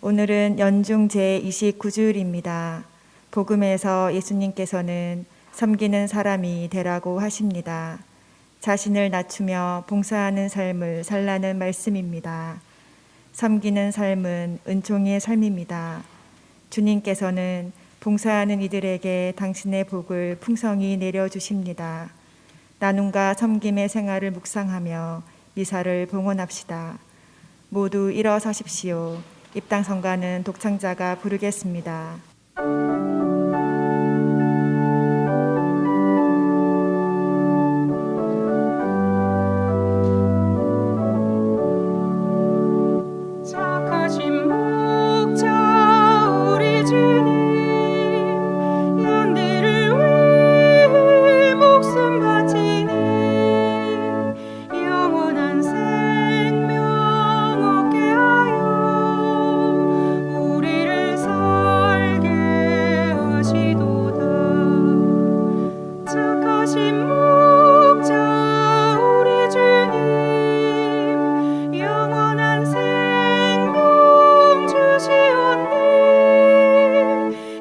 오늘은 연중 제29주일입니다. 복음에서 예수님께서는 섬기는 사람이 되라고 하십니다. 자신을 낮추며 봉사하는 삶을 살라는 말씀입니다. 섬기는 삶은 은총의 삶입니다. 주님께서는 봉사하는 이들에게 당신의 복을 풍성히 내려주십니다. 나눔과 섬김의 생활을 묵상하며 미사를 봉헌합시다. 모두 일어서십시오. 입당 성가는 독창자가 부르겠습니다. 착하신 목자 우리 주님, 양들을 위해 목숨 바치니 영원한 생명 얻게 하여 우리를 살게 하시도다. 착하신 목자 우리 주님, 영원한 생명 주시옵니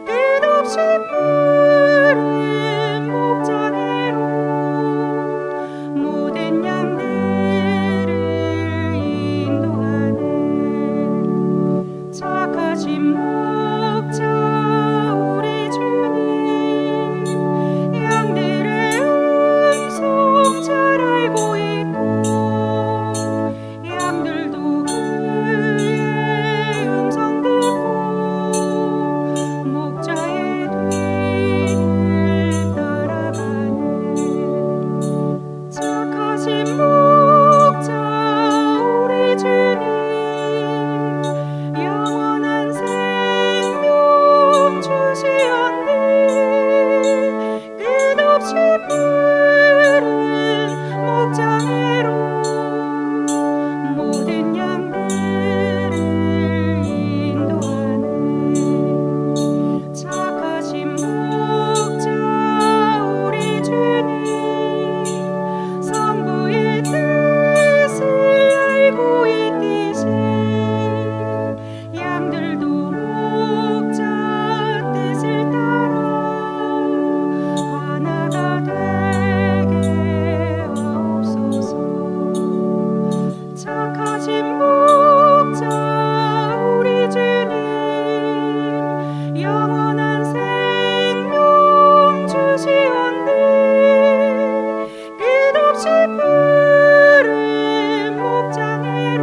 끝없이 푸른 목자대로 모든 양들을 인도하네. 착하신 목자 우리 주님, 양들의 음성 잘 알고 있고 양들도 그의 음성 듣고 목자의 뒤를 따라가네. 착하신 목자 우리 주님, 영원한 생명 주시옵니 끝없이 푸른 목자대로 모든 양들을 인도하네. 착하신 목자 우리 주님, 성부의 뜻을 알고 있기에 양들도 목자 뜻을 따라 하나가 되게 하옵소서. 착하신 목자 우리 주님, 영원한 생명 주시옵니 끝없이 푸른 목자대로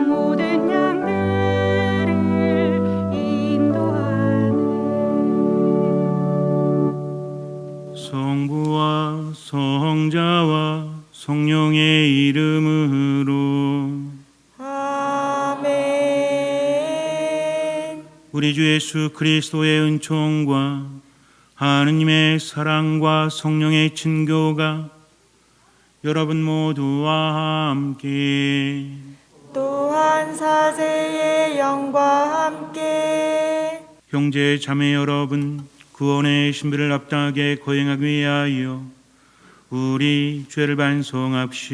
모든 양들을 인도하네. 성부와 성자와 성령의 이름으로 아멘. 우리 주 예수 그리스도의 은총과 하느님의 사랑과 성령의 친교가 여러분 모두와 함께 또한 사제의 영과 함께 형제 자매 여러분, 구원의 신비를 합당하게 거행하기 위하여 우리 죄를 반성합시다.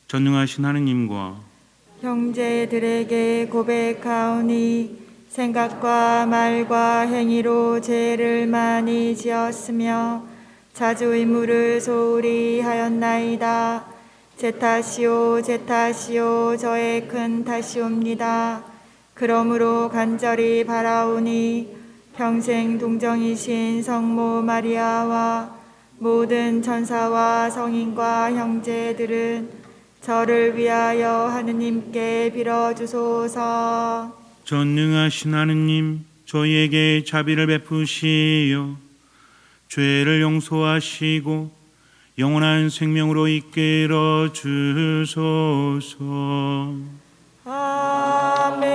전능하신 하느님과 형제들에게 고백하오니 생각과 말과 행위로 죄를 많이 지었으며 자주 의무를 소홀히 하였나이다. 제 탓이요 제 탓이요 저의 큰 탓이옵니다. 그러므로 간절히 바라오니 평생 동정이신 성모 마리아와 모든 천사와 성인과 형제들은 저를 위하여 하느님께 빌어주소서. 전능하신 하느님, 저희에게 자비를 베푸시어 죄를 용서하시고 영원한 생명으로 이끌어 주소서. 아멘.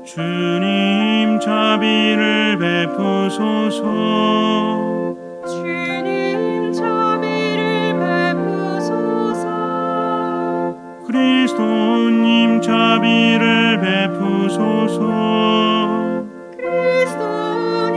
주님 자비를 베푸소서. 주님 자비를 베푸소서. 그리스도님 자비를 베푸소서. 그리스도님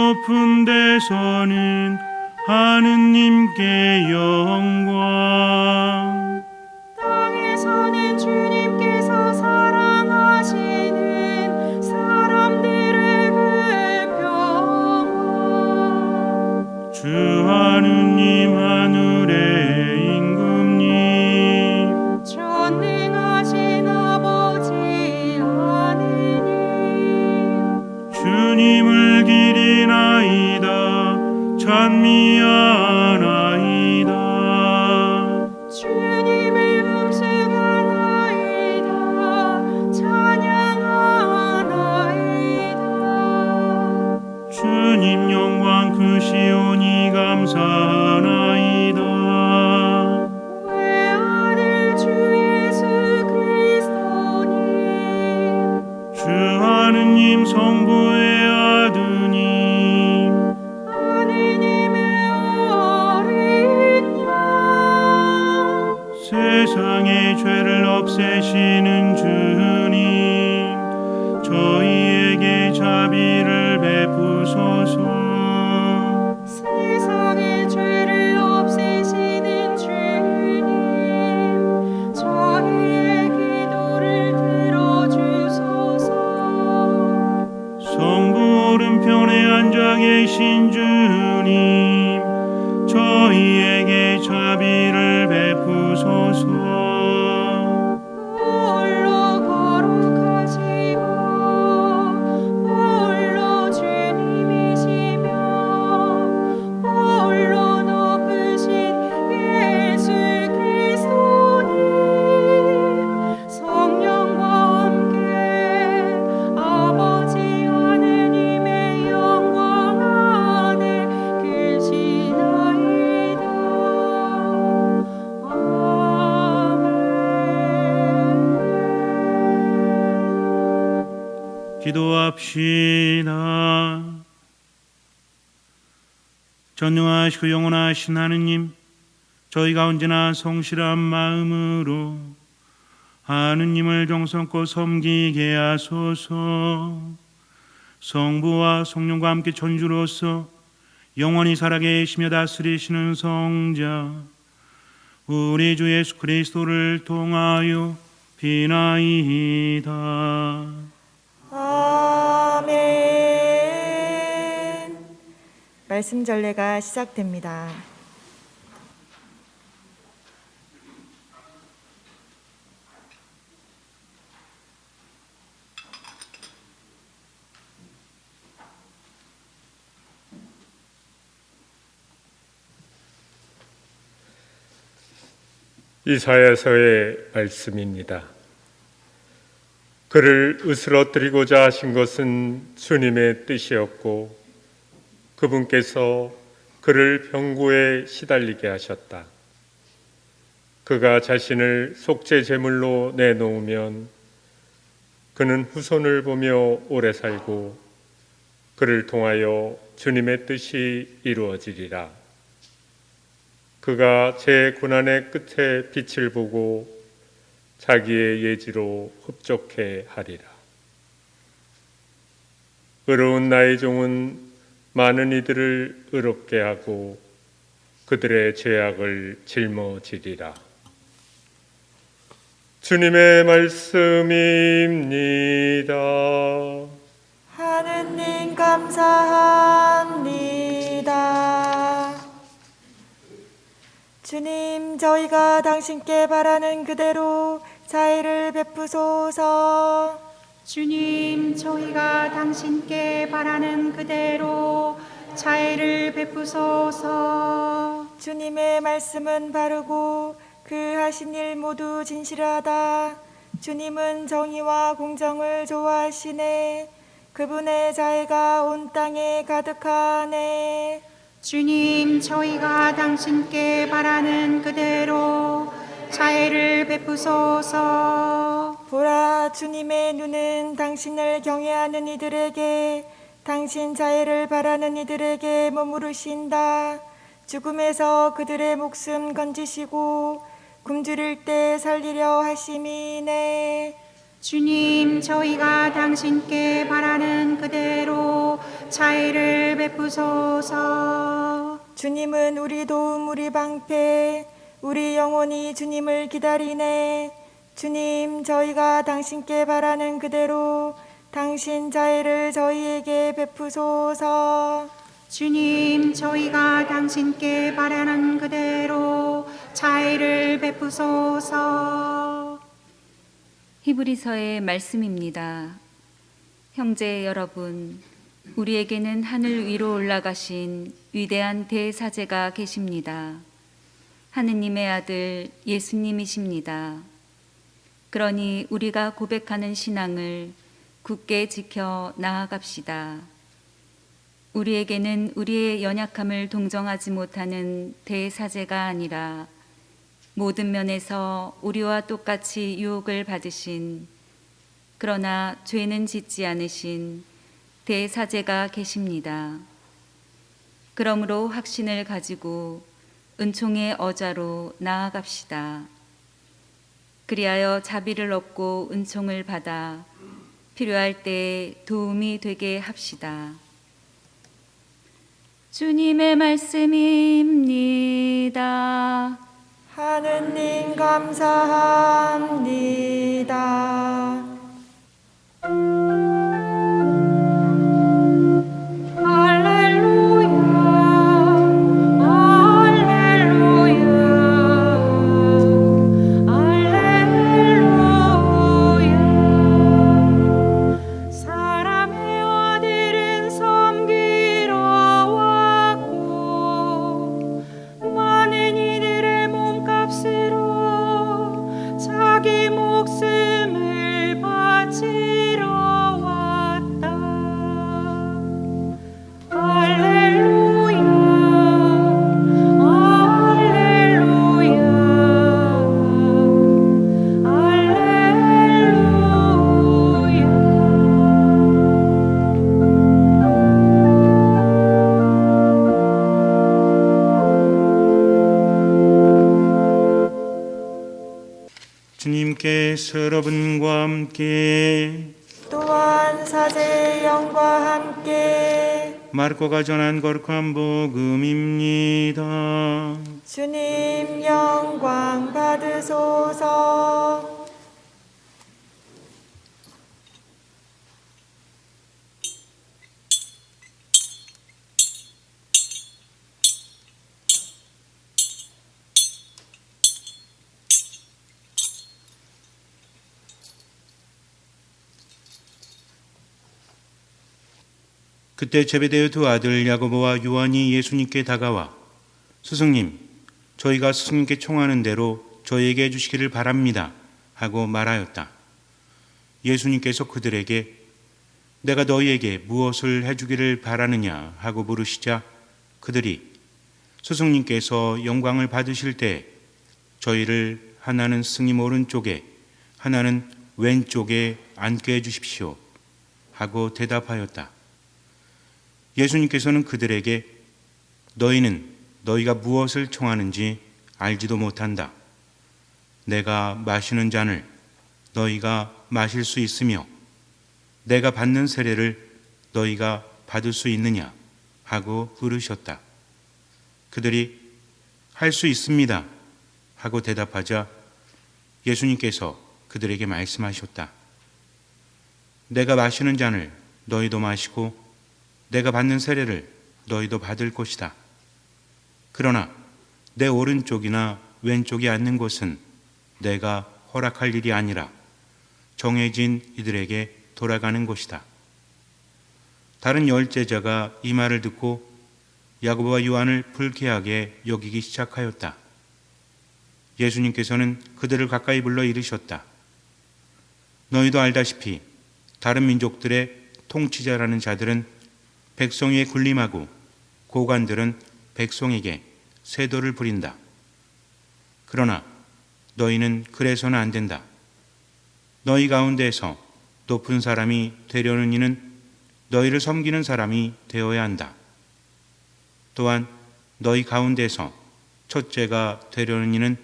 높은 데서는 하느님께 영광. 땅에서는 주님께서 사랑하시는 사람들에게 평화. 주 하느님 하늘의 임금님, 전능하신 아버지 하느님, 주님을 기리나이다 찬미하나이다. 주님을 음승하나이다 찬양하나이다. 주님 영광 크시오니 감사하나이다. 외아들 주 예수 그리스도님, 주 하느님 성부의 아드님, 하느님의 어린 양, 세상의 죄를 없애시는 주님, 저희에게 자비를 베푸소서. 세상의 죄를 없애시는 주님, 저희의 기도를 들어주소서. 성부 오른편에 앉아 계신 주님, 저희에게 자비를 베푸소서. 홀로 거룩하시고 홀로 주님이시며 홀로 높으신 예수 그리스도님, 성령과 함께 아버지 하느님의 영광 안에 계시나이다. 아멘. 기도합시다. 전능하시고 영원하신 하느님, 저희가 언제나 성실한 마음으로 하느님을 정성껏 섬기게 하소서. 성부와 성령과 함께 천주로서 영원히 살아계시며 다스리시는 성자 우리 주 예수 그리스도를 통하여 비나이다. 아멘. 말씀 전례가 시작됩니다. 이사야서의 말씀입니다. 그를 으스러뜨리고자 하신 것은 주님의 뜻이었고 그분께서 그를 병고에 시달리게 하셨다. 그가 자신을 속죄 제물로 내놓으면 그는 후손을 보며 오래 살고 그를 통하여 주님의 뜻이 이루어지리라. 그가 제 고난의 끝에 빛을 보고 자기의 예지로 흡족해 하리라. 의로운 나의 종은 많은 이들을 의롭게 하고 그들의 죄악을 짊어지리라. 주님의 말씀입니다. 하느님 감사합니다. 주님, 저희가 당신께 바라는 그대로 자애를 베푸소서. 주님, 저희가 당신께 바라는 그대로 자애를 베푸소서. 주님의 말씀은 바르고 그 하신 일 모두 진실하다. 주님은 정의와 공정을 좋아하시네. 그분의 자애가 온 땅에 가득하네. 주님, 저희가 당신께 바라는 그대로 자애를 베푸소서. 보라, 주님의 눈은 당신을 경외하는 이들에게, 당신 자애를 바라는 이들에게 머무르신다. 죽음에서 그들의 목숨 건지시고 굶주릴 때 살리려 하심이네. 주님, 저희가 당신께 바라는 그대로 자애를 베푸소서. 주님은 우리 도움, 우리 방패, 우리 영혼이 주님을 기다리네. 주님, 저희가 당신께 바라는 그대로 당신 자애를 저희에게 베푸소서. 주님, 저희가 당신께 바라는 그대로 자애를 베푸소서. 히브리서의 말씀입니다. 형제 여러분, 우리에게는 하늘 위로 올라가신 위대한 대사제가 계십니다. 하느님의 아들 예수님이십니다. 그러니 우리가 고백하는 신앙을 굳게 지켜 나아갑시다. 우리에게는 우리의 연약함을 동정하지 못하는 대사제가 아니라 모든 면에서 우리와 똑같이 유혹을 받으신, 그러나 죄는 짓지 않으신 대사제가 계십니다. 그러므로 확신을 가지고 은총의 어자로 나아갑시다. 그리하여 자비를 얻고 은총을 받아 필요할 때 도움이 되게 합시다. 주님의 말씀입니다. 하느님 감사합니다. 할렐루야, 할렐루야, 할렐루야. 사람의 아들은 섬기러 왔고 많은 이들의 몸값으로 자기 목숨을 바치러 왔다. 할렐루야, 할렐루야, 주님께서 여러분과 함께 또한 사제의 영과 함께 마르코가 전한 거룩한 복음입니다. 주님 영광 받으소서. 그때 제베데의 두 아들 야고보와 요한이 예수님께 다가와 스승님, 저희가 스승님께 청하는 대로 저희에게 해주시기를 바랍니다 하고 말하였다. 예수님께서 그들에게 내가 너희에게 무엇을 해주기를 바라느냐 하고 물으시자 그들이 스승님께서 영광을 받으실 때 저희를 하나는 스승님 오른쪽에 하나는 왼쪽에 앉게 해주십시오 하고 대답하였다. 예수님께서는 그들에게 너희는 너희가 무엇을 청하는지 알지도 못한다. 내가 마시는 잔을 너희가 마실 수 있으며 내가 받는 세례를 너희가 받을 수 있느냐 하고 물으셨다. 그들이 할 수 있습니다 하고 대답하자 예수님께서 그들에게 말씀하셨다. 내가 마시는 잔을 너희도 마시고 내가 받는 세례를 너희도 받을 것이다. 그러나 내 오른쪽이나 왼쪽에 앉는 곳은 내가 허락할 일이 아니라 정해진 이들에게 돌아가는 것이다. 다른 열 제자가 이 말을 듣고 야고보와 요한을 불쾌하게 여기기 시작하였다. 예수님께서는 그들을 가까이 불러 이르셨다. 너희도 알다시피 다른 민족들의 통치자라는 자들은 백성 위에 군림하고 고관들은 백성에게 세도를 부린다. 그러나 너희는 그래서는 안 된다. 너희 가운데에서 높은 사람이 되려는 이는 너희를 섬기는 사람이 되어야 한다. 또한 너희 가운데서 첫째가 되려는 이는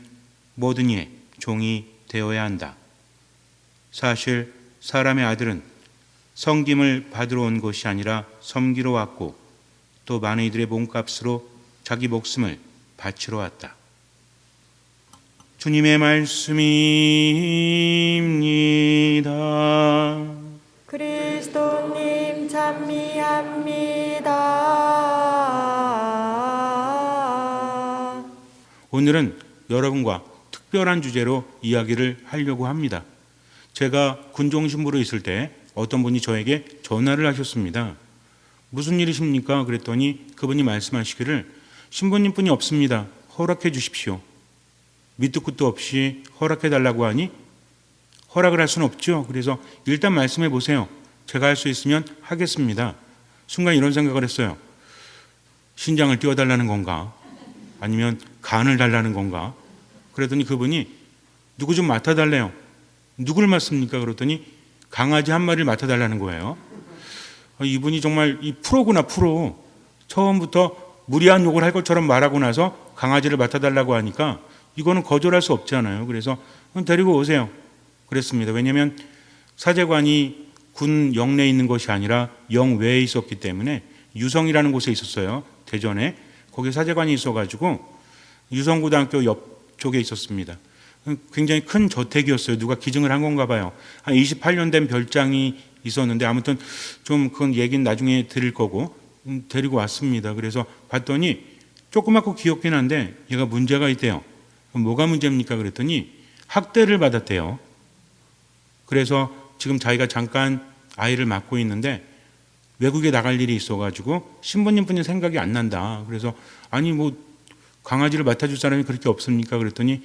모든 이의 종이 되어야 한다. 사실 사람의 아들은 섬김을 받으러 온 것이 아니라 섬기러 왔고 또 많은 이들의 몸값으로 자기 목숨을 바치러 왔다. 주님의 말씀입니다. 그리스도님 찬미합니다. 오늘은 여러분과 특별한 주제로 이야기를 하려고 합니다. 제가 군종신부로 있을 때 어떤 분이 저에게 전화를 하셨습니다. 무슨 일이십니까? 그랬더니 그분이 말씀하시기를 신부님 뿐이 없습니다. 허락해 주십시오. 밑도 끝도 없이 허락해 달라고 하니 허락을 할 수는 없죠. 그래서 일단 말씀해 보세요. 제가 할 수 있으면 하겠습니다. 순간 이런 생각을 했어요. 신장을 띄워달라는 건가? 아니면 간을 달라는 건가? 그랬더니 그분이 누구 좀 맡아달래요. 누굴 맡습니까? 그랬더니 강아지 한 마리를 맡아달라는 거예요. 이분이 정말 이 프로구나, 프로. 처음부터 무리한 욕을 할 것처럼 말하고 나서 강아지를 맡아달라고 하니까 이거는 거절할 수 없잖아요. 그래서 데리고 오세요. 그랬습니다. 왜냐하면 사제관이 군 영내에 있는 것이 아니라 영외에 있었기 때문에 유성이라는 곳에 있었어요. 대전에. 거기 사제관이 있어가지고 유성고등학교 옆쪽에 있었습니다. 굉장히 큰 저택이었어요. 누가 기증을 한 건가 봐요. 한 28년 된 별장이 있었는데 아무튼 좀 그건 얘기는 나중에 드릴 거고 데리고 왔습니다. 그래서 봤더니 조그맣고 귀엽긴 한데 얘가 문제가 있대요. 뭐가 문제입니까? 그랬더니 학대를 받았대요. 그래서 지금 자기가 잠깐 아이를 맡고 있는데 외국에 나갈 일이 있어가지고 신부님뿐이 생각이 안 난다. 그래서 아니 뭐 강아지를 맡아줄 사람이 그렇게 없습니까? 그랬더니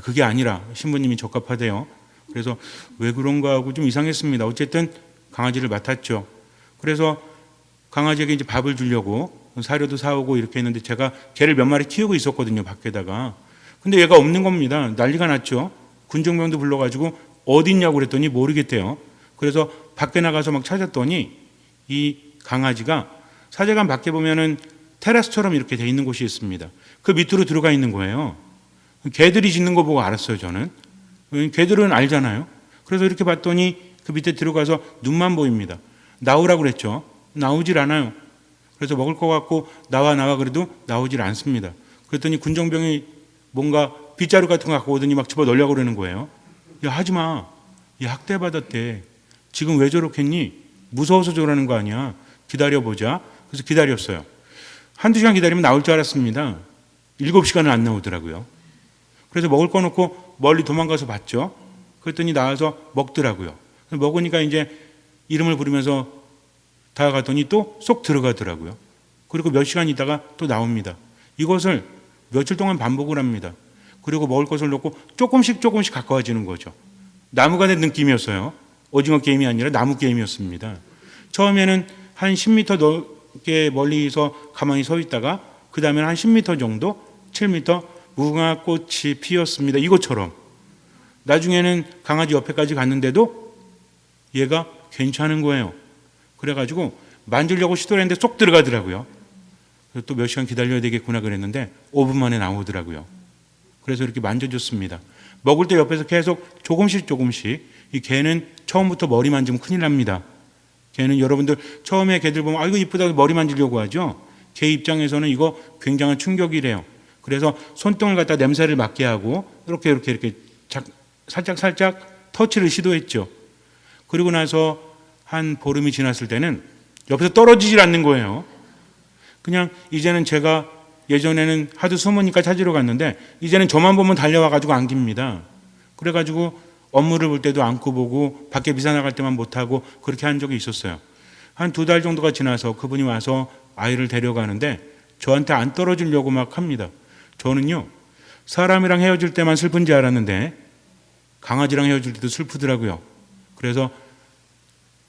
그게 아니라 신부님이 적합하대요. 그래서 왜 그런가 하고 좀 이상했습니다. 어쨌든 강아지를 맡았죠. 그래서 강아지에게 이제 밥을 주려고 사료도 사오고 이렇게 했는데 제가 개를 몇 마리 키우고 있었거든요. 밖에다가. 근데 얘가 없는 겁니다. 난리가 났죠. 군종병도 불러가지고 어디 있냐고 그랬더니 모르겠대요. 그래서 밖에 나가서 막 찾았더니 이 강아지가 사제관 밖에 보면은 테라스처럼 이렇게 돼 있는 곳이 있습니다. 그 밑으로 들어가 있는 거예요. 개들이 짖는 거 보고 알았어요, 저는. 개들은 알잖아요. 그래서 이렇게 봤더니 그 밑에 들어가서 눈만 보입니다. 나오라고 그랬죠. 나오질 않아요. 그래서 먹을 것 같고 나와 그래도 나오질 않습니다. 그랬더니 군정병이 뭔가 빗자루 같은 거 갖고 오더니 막 집어 넣으려고 그러는 거예요. 야, 하지 마. 얘 학대받았대. 지금 왜 저렇겠니? 무서워서 저러는 거 아니야. 기다려보자. 그래서 기다렸어요. 한두 시간 기다리면 나올 줄 알았습니다. 7시간은 안 나오더라고요. 그래서 먹을 거 놓고 멀리 도망가서 봤죠. 그랬더니 나와서 먹더라고요. 먹으니까 이제 이름을 부르면서 다가갔더니 또 쏙 들어가더라고요. 그리고 몇 시간 있다가 또 나옵니다. 이것을 며칠 동안 반복을 합니다. 그리고 먹을 것을 놓고 조금씩 가까워지는 거죠. 나무가 된 느낌이었어요. 오징어 게임이 아니라 나무 게임이었습니다. 처음에는 한 10m 넘게 멀리서 가만히 서 있다가 그 다음에는 한 10m 정도, 7m 무궁화꽃이 피었습니다. 이것처럼. 나중에는 강아지 옆에까지 갔는데도 얘가 괜찮은 거예요. 그래가지고 만지려고 시도를 했는데 쏙 들어가더라고요. 그래서 또 몇 시간 기다려야 되겠구나 그랬는데 5분 만에 나오더라고요. 그래서 이렇게 만져줬습니다. 먹을 때 옆에서 계속 조금씩 이 개는 처음부터 머리 만지면 큰일 납니다. 개는 여러분들 처음에 개들 보면 아이고 이쁘다고 머리 만지려고 하죠. 개 입장에서는 이거 굉장한 충격이래요. 그래서 손등을 갖다 냄새를 맡게 하고 이렇게 살짝 터치를 시도했죠. 그리고 나서 한 보름이 지났을 때는 옆에서 떨어지질 않는 거예요. 그냥 이제는 제가 예전에는 하도 숨으니까 찾으러 갔는데 이제는 저만 보면 달려와가지고 안깁니다. 그래가지고 업무를 볼 때도 안고 보고 밖에 비사 나갈 때만 못하고 그렇게 한 적이 있었어요. 한 2달 정도가 지나서 그분이 와서 아이를 데려가는데 저한테 안 떨어지려고 막 합니다. 저는요, 사람이랑 헤어질 때만 슬픈지 알았는데 강아지랑 헤어질 때도 슬프더라고요. 그래서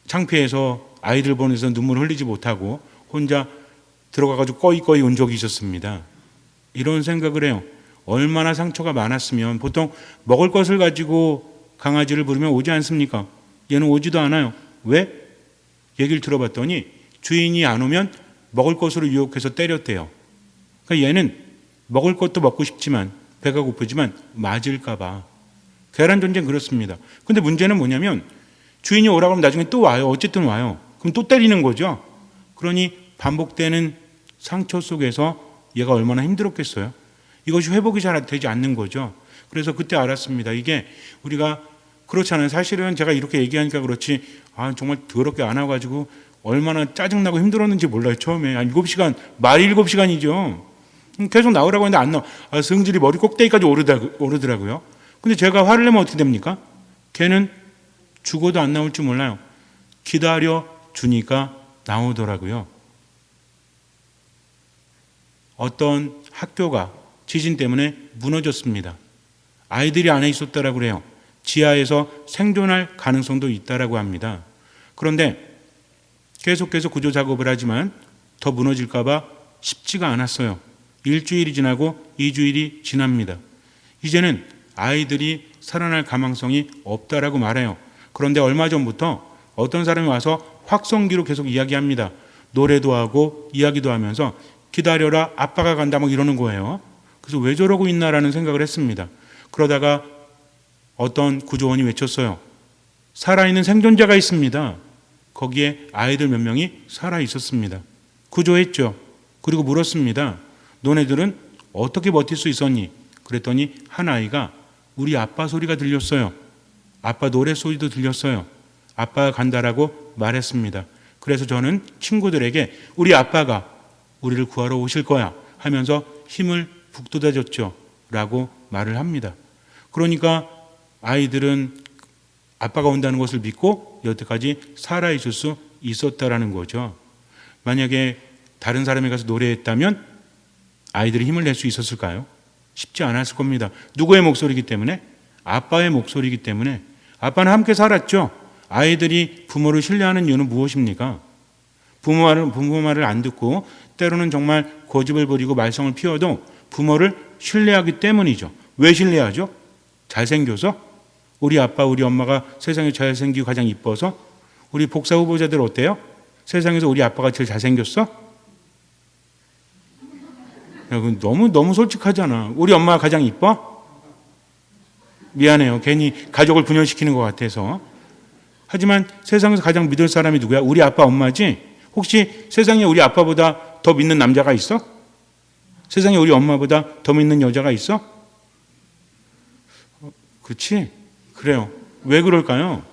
창피해서 아이들 보면서 눈물을 흘리지 못하고 혼자 들어가가지고 꺼이꺼이 온 적이 있었습니다. 이런 생각을 해요. 얼마나 상처가 많았으면 보통 먹을 것을 가지고 강아지를 부르면 오지 않습니까? 얘는 오지도 않아요. 왜? 얘기를 들어봤더니 주인이 안 오면 먹을 것으로 유혹해서 때렸대요. 그러니까 얘는 먹을 것도 먹고 싶지만 배가 고프지만 맞을까 봐. 계란 전쟁 그렇습니다. 근데 문제는 뭐냐면 주인이 오라고 하면 나중에 또 와요. 어쨌든 와요. 그럼 또 때리는 거죠. 그러니 반복되는 상처 속에서 얘가 얼마나 힘들었겠어요. 이것이 회복이 잘 되지 않는 거죠. 그래서 그때 알았습니다. 이게 우리가 그렇잖아요. 사실은 제가 이렇게 얘기하니까 그렇지, 정말 더럽게 안아가지고 얼마나 짜증나고 힘들었는지 몰라요. 처음에 7시간, 말 7시간이죠. 계속 나오라고 했는데 안 나와. 성질이 머리 꼭대기까지 오르더라고요. 근데 제가 화를 내면 어떻게 됩니까? 걔는 죽어도 안 나올 줄 몰라요. 기다려 주니까 나오더라고요. 어떤 학교가 지진 때문에 무너졌습니다. 아이들이 안에 있었다라고 그래요. 지하에서 생존할 가능성도 있다라고 합니다. 그런데 계속해서 구조 작업을 하지만 더 무너질까 봐 쉽지가 않았어요. 일주일이 지나고 2주일이 지납니다. 이제는 아이들이 살아날 가망성이 없다라고 말해요. 그런데 얼마 전부터 어떤 사람이 와서 확성기로 계속 이야기합니다. 노래도 하고 이야기도 하면서 기다려라, 아빠가 간다 막 이러는 거예요. 그래서 왜 저러고 있나라는 생각을 했습니다. 그러다가 어떤 구조원이 외쳤어요. 살아있는 생존자가 있습니다. 거기에 아이들 몇 명이 살아 있었습니다. 구조했죠. 그리고 물었습니다. 너네들은 어떻게 버틸 수 있었니? 그랬더니 한 아이가 우리 아빠 소리가 들렸어요. 아빠 노래 소리도 들렸어요. 아빠가 간다라고 말했습니다. 그래서 저는 친구들에게 우리 아빠가 우리를 구하러 오실 거야 하면서 힘을 북돋아줬죠. 라고 말을 합니다. 그러니까 아이들은 아빠가 온다는 것을 믿고 여태까지 살아있을 수 있었다라는 거죠. 만약에 다른 사람이 가서 노래했다면 아이들이 힘을 낼 수 있었을까요? 쉽지 않았을 겁니다. 누구의 목소리이기 때문에? 아빠의 목소리이기 때문에. 아빠는 함께 살았죠. 아이들이 부모를 신뢰하는 이유는 무엇입니까? 부모 말을 안 듣고 때로는 정말 고집을 부리고 말썽을 피워도 부모를 신뢰하기 때문이죠. 왜 신뢰하죠? 잘생겨서? 우리 아빠, 우리 엄마가 세상에 잘생기고 가장 이뻐서? 우리 복사 후보자들 어때요? 세상에서 우리 아빠가 제일 잘생겼어? 야, 너무 솔직하잖아. 우리 엄마가 가장 이뻐? 미안해요. 괜히 가족을 분열시키는 것 같아서. 하지만 세상에서 가장 믿을 사람이 누구야? 우리 아빠, 엄마지? 혹시 세상에 우리 아빠보다 더 믿는 남자가 있어? 세상에 우리 엄마보다 더 믿는 여자가 있어? 그렇지? 그래요. 왜 그럴까요?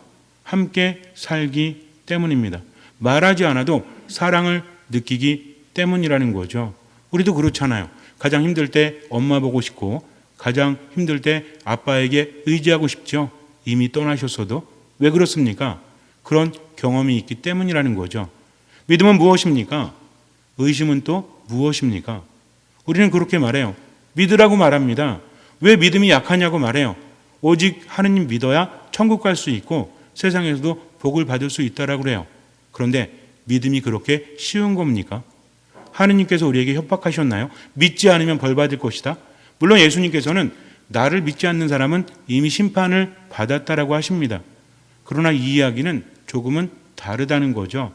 함께 살기 때문입니다. 말하지 않아도 사랑을 느끼기 때문이라는 거죠. 우리도 그렇잖아요. 가장 힘들 때 엄마 보고 싶고 가장 힘들 때 아빠에게 의지하고 싶죠. 이미 떠나셨어도. 왜 그렇습니까? 그런 경험이 있기 때문이라는 거죠. 믿음은 무엇입니까? 의심은 또 무엇입니까? 우리는 그렇게 말해요. 믿으라고 말합니다. 왜 믿음이 약하냐고 말해요. 오직 하느님 믿어야 천국 갈 수 있고 세상에서도 복을 받을 수 있다라고 그래요. 그런데 믿음이 그렇게 쉬운 겁니까? 하느님께서 우리에게 협박하셨나요? 믿지 않으면 벌 받을 것이다. 물론 예수님께서는 나를 믿지 않는 사람은 이미 심판을 받았다라고 하십니다. 그러나 이 이야기는 조금은 다르다는 거죠.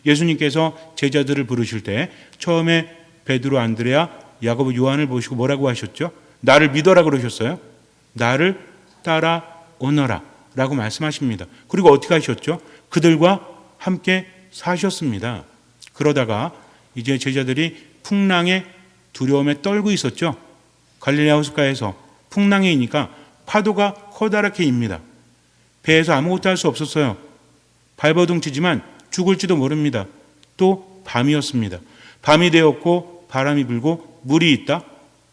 예수님께서 제자들을 부르실 때 처음에 베드로, 안드레아, 야고보, 요한을 보시고 뭐라고 하셨죠? 나를 믿어라 그러셨어요. 나를 따라오너라 라고 말씀하십니다. 그리고 어떻게 하셨죠? 그들과 함께 사셨습니다. 그러다가 이제 제자들이 풍랑의 두려움에 떨고 있었죠. 갈릴레아 호숫가에서 풍랑이 이니까 파도가 커다랗게 입니다. 배에서 아무것도 할 수 없었어요. 발버둥 치지만 죽을지도 모릅니다. 또 밤이었습니다. 밤이 되었고 바람이 불고 물이 있다.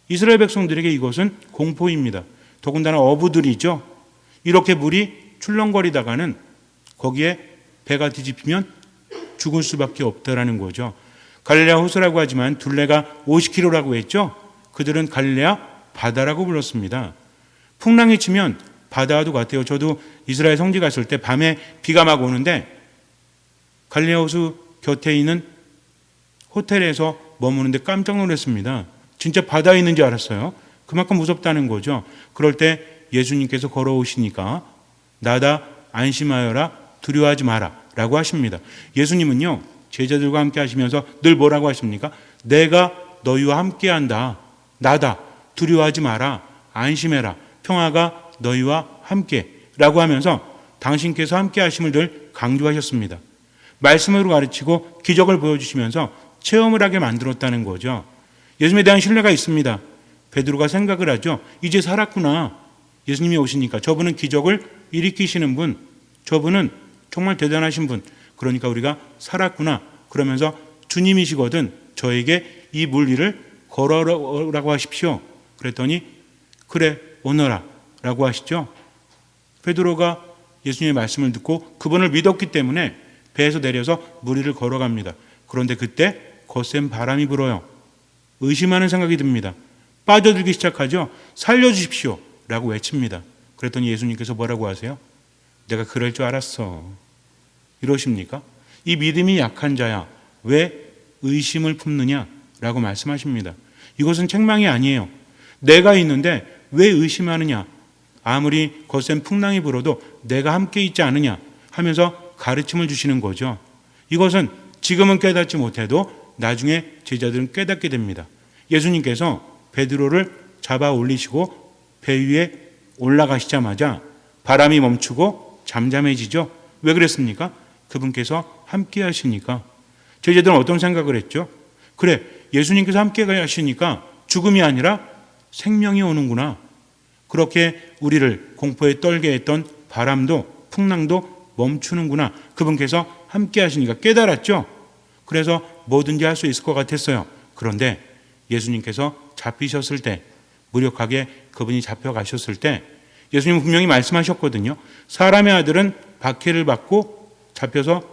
이스라엘 백성들에게 이것은 공포입니다. 더군다나 어부들이죠. 이렇게 물이 출렁거리다가는 거기에 배가 뒤집히면 죽을 수밖에 없다라는 거죠. 갈릴레아 호수라고 하지만 둘레가 50km라고 했죠. 그들은 갈릴레아 바다라고 불렀습니다. 풍랑이 치면 바다와도 같아요. 저도 이스라엘 성지 갔을 때 밤에 비가 막 오는데 갈릴레아 호수 곁에 있는 호텔에서 머무는데 깜짝 놀랐습니다. 진짜 바다에 있는 줄 알았어요. 그만큼 무섭다는 거죠. 그럴 때 예수님께서 걸어오시니까 나다 안심하여라 두려워하지 마라 라고 하십니다. 예수님은요 제자들과 함께 하시면서 늘 뭐라고 하십니까? 내가 너희와 함께 한다. 나다. 두려워하지 마라. 안심해라. 평화가 너희와 함께 라고 하면서 당신께서 함께 하심을 늘 강조하셨습니다. 말씀으로 가르치고 기적을 보여주시면서 체험을 하게 만들었다는 거죠. 예수님에 대한 신뢰가 있습니다. 베드로가 생각을 하죠. 이제 살았구나. 예수님이 오시니까 저분은 기적을 일으키시는 분, 저분은 정말 대단하신 분, 그러니까 우리가 살았구나. 그러면서 주님이시거든 저에게 이 물 위를 걸어라고 하십시오. 그랬더니 그래 오너라 라고 하시죠. 베드로가 예수님의 말씀을 듣고 그분을 믿었기 때문에 배에서 내려서 물 위를 걸어갑니다. 그런데 그때 거센 바람이 불어요. 의심하는 생각이 듭니다. 빠져들기 시작하죠. 살려주십시오 라고 외칩니다. 그랬더니 예수님께서 뭐라고 하세요? 내가 그럴 줄 알았어. 이러십니까? 이 믿음이 약한 자야 왜 의심을 품느냐 라고 말씀하십니다. 이것은 책망이 아니에요. 내가 있는데 왜 의심하느냐, 아무리 거센 풍랑이 불어도 내가 함께 있지 않으냐 하면서 가르침을 주시는 거죠. 이것은 지금은 깨닫지 못해도 나중에 제자들은 깨닫게 됩니다. 예수님께서 베드로를 잡아 올리시고 배 위에 올라가시자마자 바람이 멈추고 잠잠해지죠. 왜 그랬습니까? 그분께서 함께 하시니까. 제자들은 어떤 생각을 했죠? 그래, 예수님께서 함께 하시니까 죽음이 아니라 생명이 오는구나. 그렇게 우리를 공포에 떨게 했던 바람도 풍랑도 멈추는구나. 그분께서 함께 하시니까 깨달았죠. 그래서 뭐든지 할 수 있을 것 같았어요. 그런데 예수님께서 잡히셨을 때, 무력하게 그분이 잡혀가셨을 때 예수님은 분명히 말씀하셨거든요. 사람의 아들은 박해를 받고 잡혀서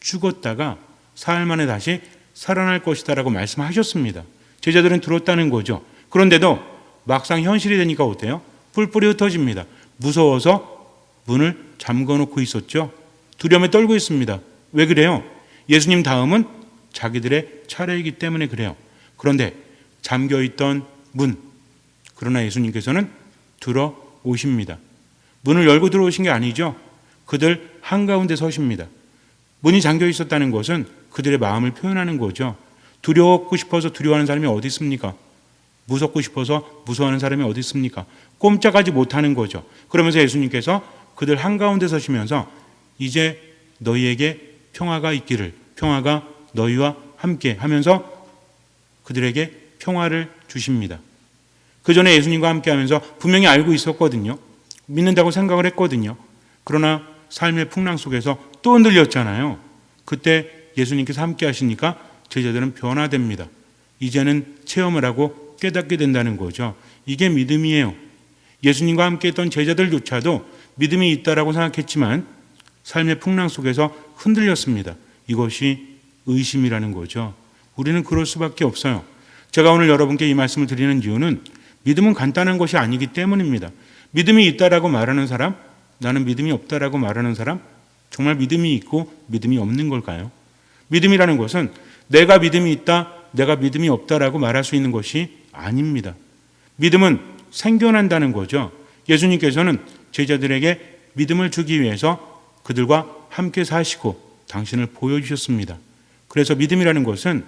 죽었다가 사흘 만에 다시 살아날 것이다 라고 말씀하셨습니다. 제자들은 들었다는 거죠. 그런데도 막상 현실이 되니까 어때요? 뿔뿔이 흩어집니다. 무서워서 문을 잠궈놓고 있었죠. 두려움에 떨고 있습니다. 왜 그래요? 예수님 다음은 자기들의 차례이기 때문에 그래요. 그런데 잠겨있던 문, 그러나 예수님께서는 들어오십니다. 문을 열고 들어오신 게 아니죠. 그들 한가운데 서십니다. 문이 잠겨 있었다는 것은 그들의 마음을 표현하는 거죠. 두려웠고 싶어서 두려워하는 사람이 어디 있습니까? 무섭고 싶어서 무서워하는 사람이 어디 있습니까? 꼼짝하지 못하는 거죠. 그러면서 예수님께서 그들 한가운데 서시면서 이제 너희에게 평화가 있기를, 평화가 너희와 함께 하면서 그들에게 평화를 주십니다. 그 전에 예수님과 함께 하면서 분명히 알고 있었거든요. 믿는다고 생각을 했거든요. 그러나 삶의 풍랑 속에서 또 흔들렸잖아요. 그때 예수님께서 함께 하시니까 제자들은 변화됩니다. 이제는 체험을 하고 깨닫게 된다는 거죠. 이게 믿음이에요. 예수님과 함께 했던 제자들조차도 믿음이 있다라고 생각했지만 삶의 풍랑 속에서 흔들렸습니다. 이것이 의심이라는 거죠. 우리는 그럴 수밖에 없어요. 제가 오늘 여러분께 이 말씀을 드리는 이유는 믿음은 간단한 것이 아니기 때문입니다. 믿음이 있다라고 말하는 사람, 나는 믿음이 없다라고 말하는 사람, 정말 믿음이 있고 믿음이 없는 걸까요? 믿음이라는 것은 내가 믿음이 있다, 내가 믿음이 없다라고 말할 수 있는 것이 아닙니다. 믿음은 생겨난다는 거죠. 예수님께서는 제자들에게 믿음을 주기 위해서 그들과 함께 사시고 당신을 보여주셨습니다. 그래서 믿음이라는 것은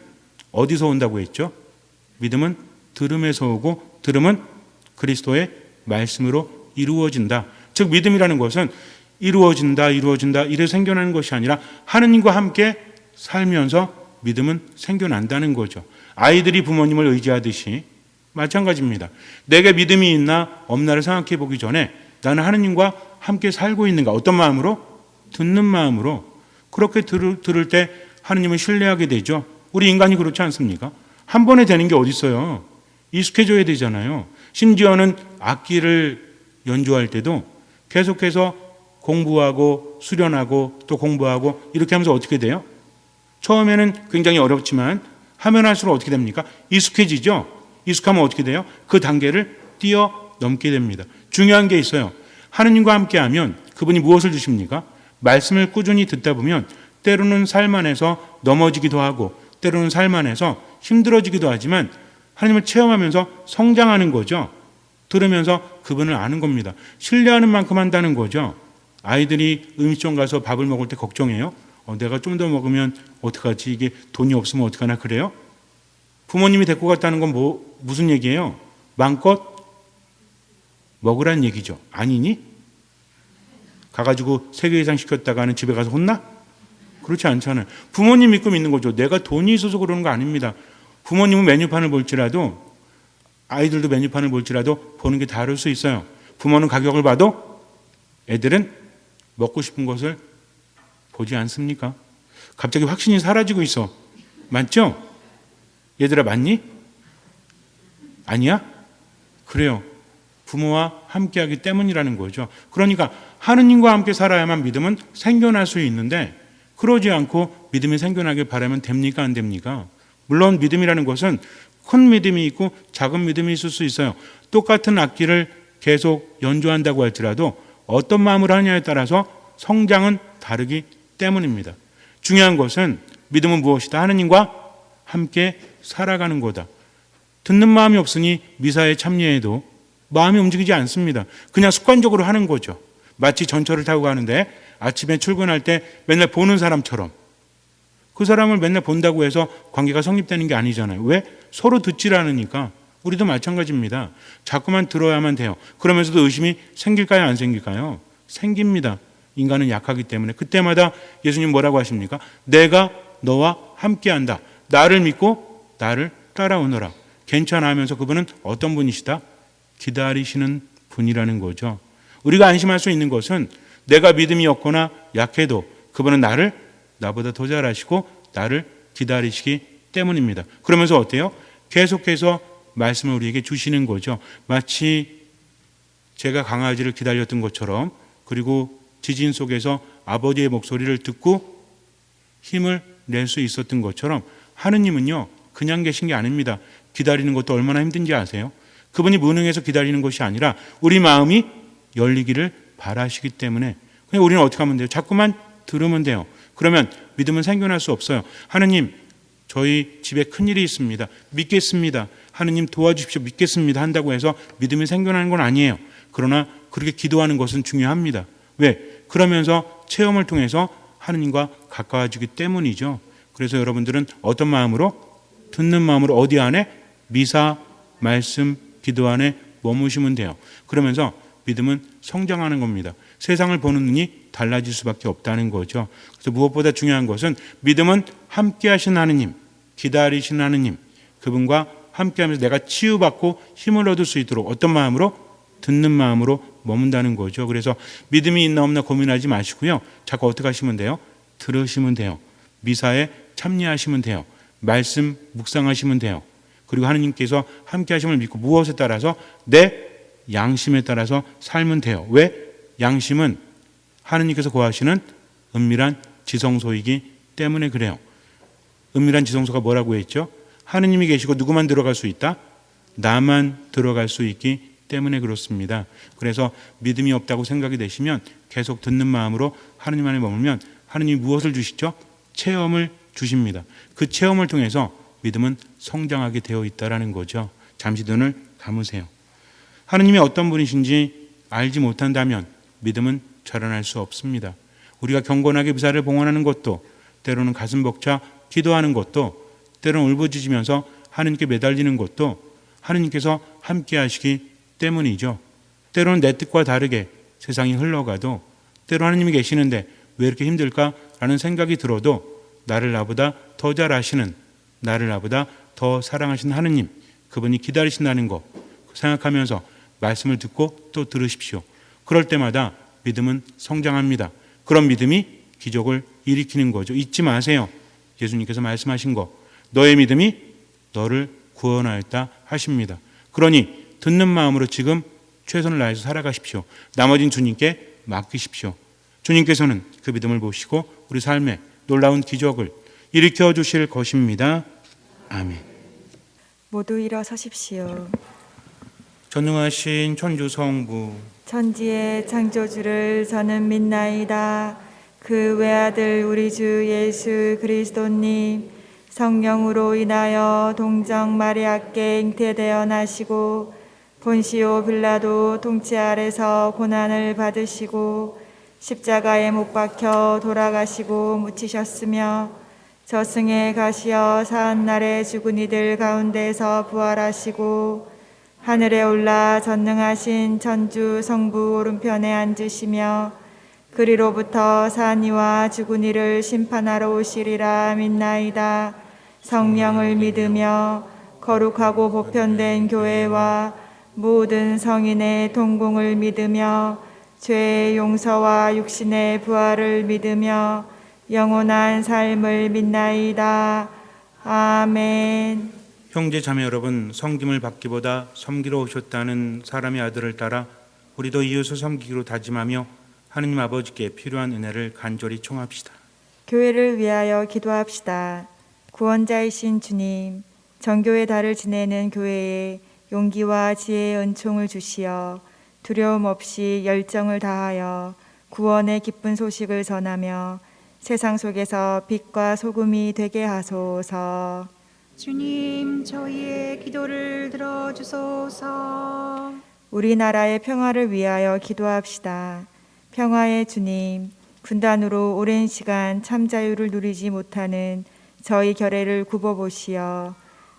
어디서 온다고 했죠? 믿음은 들음에서 오고 들음은 그리스도의 말씀으로 이루어진다. 즉 믿음이라는 것은 이루어진다 이래 생겨나는 것이 아니라 하느님과 함께 살면서 믿음은 생겨난다는 거죠. 아이들이 부모님을 의지하듯이 마찬가지입니다. 내게 믿음이 있나 없나를 생각해 보기 전에 나는 하느님과 함께 살고 있는가, 어떤 마음으로? 듣는 마음으로. 그렇게 들을 때 하느님을 신뢰하게 되죠. 우리 인간이 그렇지 않습니까? 한 번에 되는 게 어디 있어요? 익숙해져야 되잖아요. 심지어는 악기를 연주할 때도 계속해서 공부하고 수련하고 또 공부하고 이렇게 하면서 어떻게 돼요? 처음에는 굉장히 어렵지만 하면 할수록 어떻게 됩니까? 익숙해지죠. 익숙하면 어떻게 돼요? 그 단계를 뛰어넘게 됩니다. 중요한 게 있어요. 하느님과 함께하면 그분이 무엇을 주십니까? 말씀을 꾸준히 듣다 보면 때로는 삶 안에서 넘어지기도 하고 때로는 삶 안에서 힘들어지기도 하지만 하나님을 체험하면서 성장하는 거죠. 들으면서 그분을 아는 겁니다. 신뢰하는 만큼 한다는 거죠. 아이들이 음식점 가서 밥을 먹을 때 걱정해요. 내가 좀 더 먹으면 어떡하지? 이게 돈이 없으면 어떡하나 그래요? 부모님이 데리고 갔다는 건 무슨 얘기예요? 마음껏 먹으란 얘기죠. 아니니? 가가지고 3개 이상 시켰다가는 집에 가서 혼나? 그렇지 않잖아요. 부모님 믿고 믿는 거죠. 내가 돈이 있어서 그러는 거 아닙니다. 부모님은 메뉴판을 볼지라도 아이들도 메뉴판을 볼지라도 보는 게 다를 수 있어요. 부모는 가격을 봐도 애들은 먹고 싶은 것을 보지 않습니까? 갑자기 확신이 사라지고 있어. 맞죠? 얘들아 맞니? 아니야? 그래요. 부모와 함께하기 때문이라는 거죠. 그러니까 하느님과 함께 살아야만 믿음은 생겨날 수 있는데 그러지 않고 믿음이 생겨나길 바라면 됩니까? 안 됩니까? 물론 믿음이라는 것은 큰 믿음이 있고 작은 믿음이 있을 수 있어요. 똑같은 악기를 계속 연주한다고 할지라도 어떤 마음을 하느냐에 따라서 성장은 다르기 때문입니다. 중요한 것은 믿음은 무엇이다? 하느님과 함께 살아가는 거다. 듣는 마음이 없으니 미사에 참여해도 마음이 움직이지 않습니다. 그냥 습관적으로 하는 거죠. 마치 전철을 타고 가는데 아침에 출근할 때 맨날 보는 사람처럼 그 사람을 맨날 본다고 해서 관계가 성립되는 게 아니잖아요. 왜? 서로 듣질 않으니까. 우리도 마찬가지입니다. 자꾸만 들어야만 돼요. 그러면서도 의심이 생길까요? 안 생길까요? 생깁니다. 인간은 약하기 때문에. 그때마다 예수님 뭐라고 하십니까? 내가 너와 함께한다. 나를 믿고 나를 따라오너라. 괜찮아 하면서 그분은 어떤 분이시다? 기다리시는 분이라는 거죠. 우리가 안심할 수 있는 것은 내가 믿음이 없거나 약해도 그분은 나를 나보다 더 잘 아시고 나를 기다리시기 때문입니다. 그러면서 어때요? 계속해서 말씀을 우리에게 주시는 거죠. 마치 제가 강아지를 기다렸던 것처럼 그리고 지진 속에서 아버지의 목소리를 듣고 힘을 낼 수 있었던 것처럼 하느님은요 그냥 계신 게 아닙니다. 기다리는 것도 얼마나 힘든지 아세요? 그분이 무능해서 기다리는 것이 아니라 우리 마음이 열리기를 바라시기 때문에 그냥 우리는 어떻게 하면 돼요? 자꾸만 들으면 돼요. 그러면 믿음은 생겨날 수 없어요. 하느님 저희 집에 큰일이 있습니다. 믿겠습니다. 하느님 도와주십시오. 믿겠습니다. 한다고 해서 믿음이 생겨나는 건 아니에요. 그러나 그렇게 기도하는 것은 중요합니다. 왜? 그러면서 체험을 통해서 하느님과 가까워지기 때문이죠. 그래서 여러분들은 어떤 마음으로? 듣는 마음으로 어디 안에? 미사, 말씀, 기도 안에 머무시면 돼요. 그러면서 믿음은 성장하는 겁니다. 세상을 보는 눈이 달라질 수밖에 없다는 거죠. 그래서 무엇보다 중요한 것은 믿음은 함께 하신 하느님, 기다리신 하느님, 그분과 함께하면서 내가 치유받고 힘을 얻을 수 있도록 어떤 마음으로? 듣는 마음으로 머문다는 거죠. 그래서 믿음이 있나 없나 고민하지 마시고요. 자꾸 어떻게 하시면 돼요? 들으시면 돼요. 미사에 참여하시면 돼요. 말씀 묵상하시면 돼요. 그리고 하느님께서 함께 하심을 믿고 무엇에 따라서? 내 양심에 따라서 살면 돼요. 왜? 양심은 하느님께서 구하시는 은밀한 지성소이기 때문에 그래요. 은밀한 지성소가 뭐라고 했죠? 하느님이 계시고 누구만 들어갈 수 있다? 나만 들어갈 수 있기 때문에 그렇습니다. 그래서 믿음이 없다고 생각이 되시면 계속 듣는 마음으로 하느님 안에 머물면 하느님이 무엇을 주시죠? 체험을 주십니다. 그 체험을 통해서 믿음은 성장하게 되어 있다는 거죠. 잠시 눈을 감으세요. 하느님이 어떤 분이신지 알지 못한다면 믿음은 자라날 수 없습니다. 우리가 경건하게 미사를 봉헌하는 것도 때로는 가슴 벅차 기도하는 것도 때로는 울부짖으면서 하느님께 매달리는 것도 하느님께서 함께 하시기 때문이죠. 때로는 내 뜻과 다르게 세상이 흘러가도 때로 하느님이 계시는데 왜 이렇게 힘들까라는 생각이 들어도 나를 나보다 더 잘 아시는 나를 나보다 더 사랑하시는 하느님 그분이 기다리신다는 거 생각하면서 말씀을 듣고 또 들으십시오. 그럴 때마다 믿음은 성장합니다. 그런 믿음이 기적을 일으키는 거죠. 잊지 마세요. 예수님께서 말씀하신 거 너의 믿음이 너를 구원하였다 하십니다. 그러니 듣는 마음으로 지금 최선을 다해서 살아가십시오. 나머진 주님께 맡기십시오. 주님께서는 그 믿음을 보시고 우리 삶에 놀라운 기적을 일으켜 주실 것입니다. 아멘. 모두 일어서십시오. 전능하신 천주 성부 천지의 창조주를 저는 믿나이다. 그 외아들 우리 주 예수 그리스도님 성령으로 인하여 동정 마리아께 잉태되어 나시고 본시오 빌라도 통치 아래서 고난을 받으시고 십자가에 못 박혀 돌아가시고 묻히셨으며 저승에 가시어 사흔날에 죽은 이들 가운데서 부활하시고 하늘에 올라 전능하신 천주 성부 오른편에 앉으시며 그리로부터 사니와 죽은 이를 심판하러 오시리라 믿나이다. 성령을 믿으며 거룩하고 보편된 교회와 모든 성인의 동공을 믿으며 죄의 용서와 육신의 부활을 믿으며 영원한 삶을 믿나이다. 아멘. 형제 자매 여러분, 섬김을 받기보다 섬기러 오셨다는 사람의 아들을 따라 우리도 이웃을 섬기기로 다짐하며 하느님 아버지께 필요한 은혜를 간절히 청합시다. 교회를 위하여 기도합시다. 구원자이신 주님, 정교의 달을 지내는 교회에 용기와 지혜의 은총을 주시어 두려움 없이 열정을 다하여 구원의 기쁜 소식을 전하며 세상 속에서 빛과 소금이 되게 하소서. 주님 저희의 기도를 들어주소서. 우리나라의 평화를 위하여 기도합시다. 평화의 주님, 분단으로 오랜 시간 참 자유를 누리지 못하는 저희 결의를 굽어보시어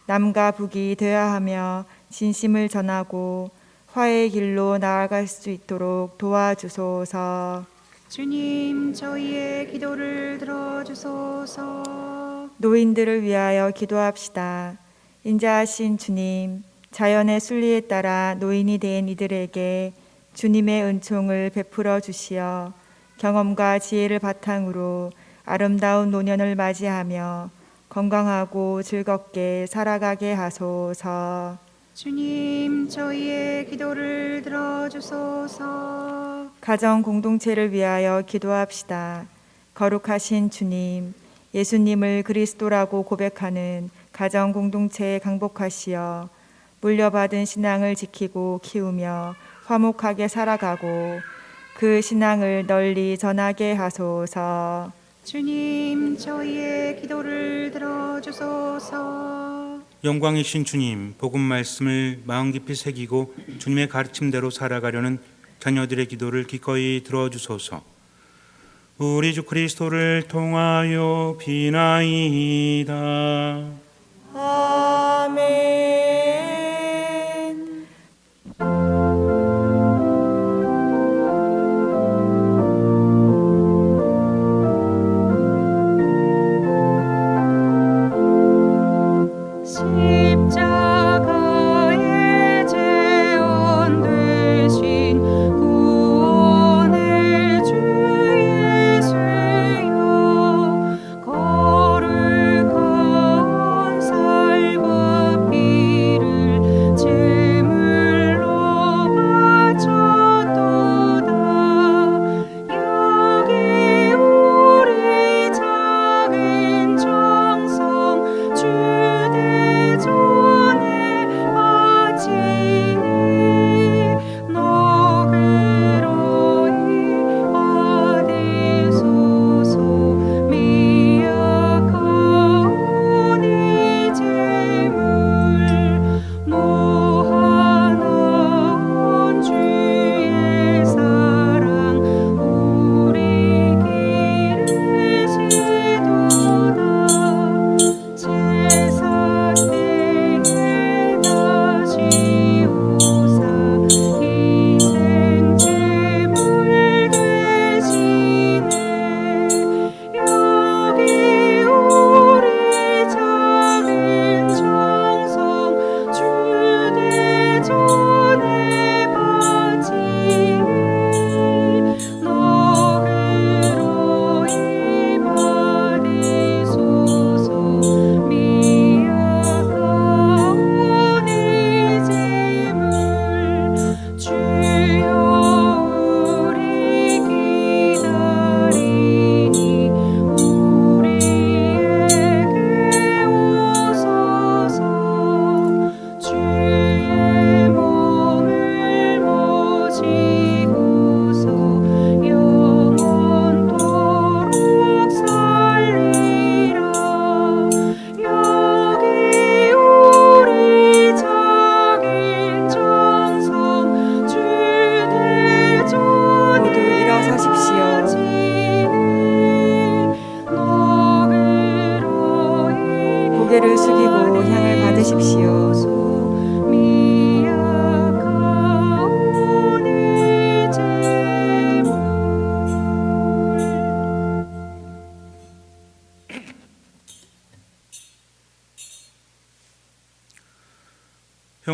남과 북이 대화하며 진심을 전하고 화해의 길로 나아갈 수 있도록 도와주소서. 주님 저희의 기도를 들어주소서. 노인들을 위하여 기도합시다. 인자하신 주님, 자연의 순리에 따라 노인이 된 이들에게 주님의 은총을 베풀어 주시어 경험과 지혜를 바탕으로 아름다운 노년을 맞이하며 건강하고 즐겁게 살아가게 하소서. 주님 저희의 기도를 들어주소서. 가정 공동체를 위하여 기도합시다. 거룩하신 주님, 예수님을 그리스도라고 고백하는 가정 공동체에 강복하시어 물려받은 신앙을 지키고 키우며 화목하게 살아가고 그 신앙을 널리 전하게 하소서. 주님 저희의 기도를 들어주소서. 영광이신 주님, 복음 말씀을 마음 깊이 새기고 주님의 가르침대로 살아가려는 자녀들의 기도를 기꺼이 들어주소서. 우리 주 그리스도를 통하여 비나이다. 아멘. 십자가의 재원 되신 구원의 주 예수여, 거룩한 삶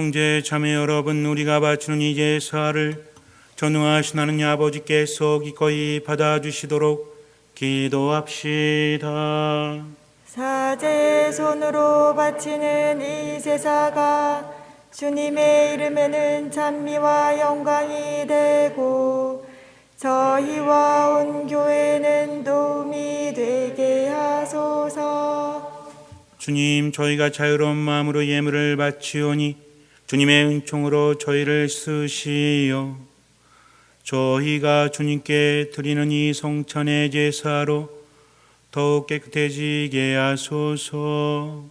형제 자매 여러분, 우리가 바치는 이 제사를 전능하신 하나님 아버지께서 기꺼이 받아주시도록 기도합시다. 사제의 손으로 바치는 이 제사가 주님의 이름에는 찬미와 영광이 되고 저희와 온 교회는 도움이 되게 하소서. 주님, 저희가 자유로운 마음으로 예물을 바치오니 주님의 은총으로 저희를 쓰시어 저희가 주님께 드리는 이 성찬의 제사로 더욱 깨끗해지게 하소서.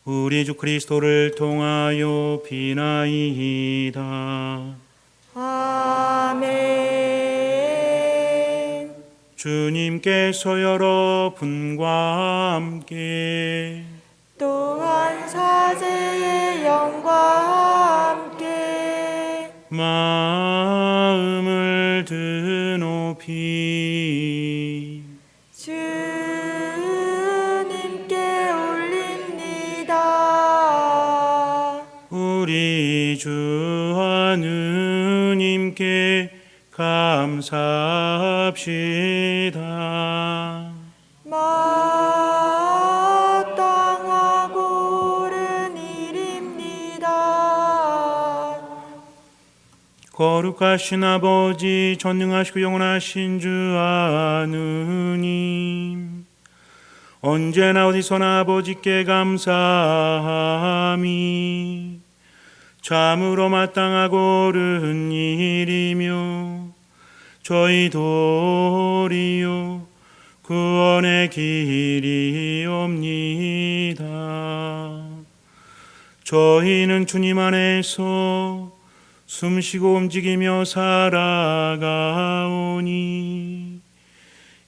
우리 주 그리스도를 통하여 비나이다. 아멘. 주님께서 여러분과 함께 또한 사제의 영과 함께 마음을 드높이 주님께 올립니다. 우리 주 하느님께 감사합시다. 마땅하고 옳은 일입니다. 거룩하신 아버지, 전능하시고 영원하신 주 하느님, 언제나 어디서나 아버지께 감사함이 참으로 마땅하고 옳은 일이며 저희 도리요 구원의 길이옵니다. 저희는 주님 안에서 숨쉬고 움직이며 살아가오니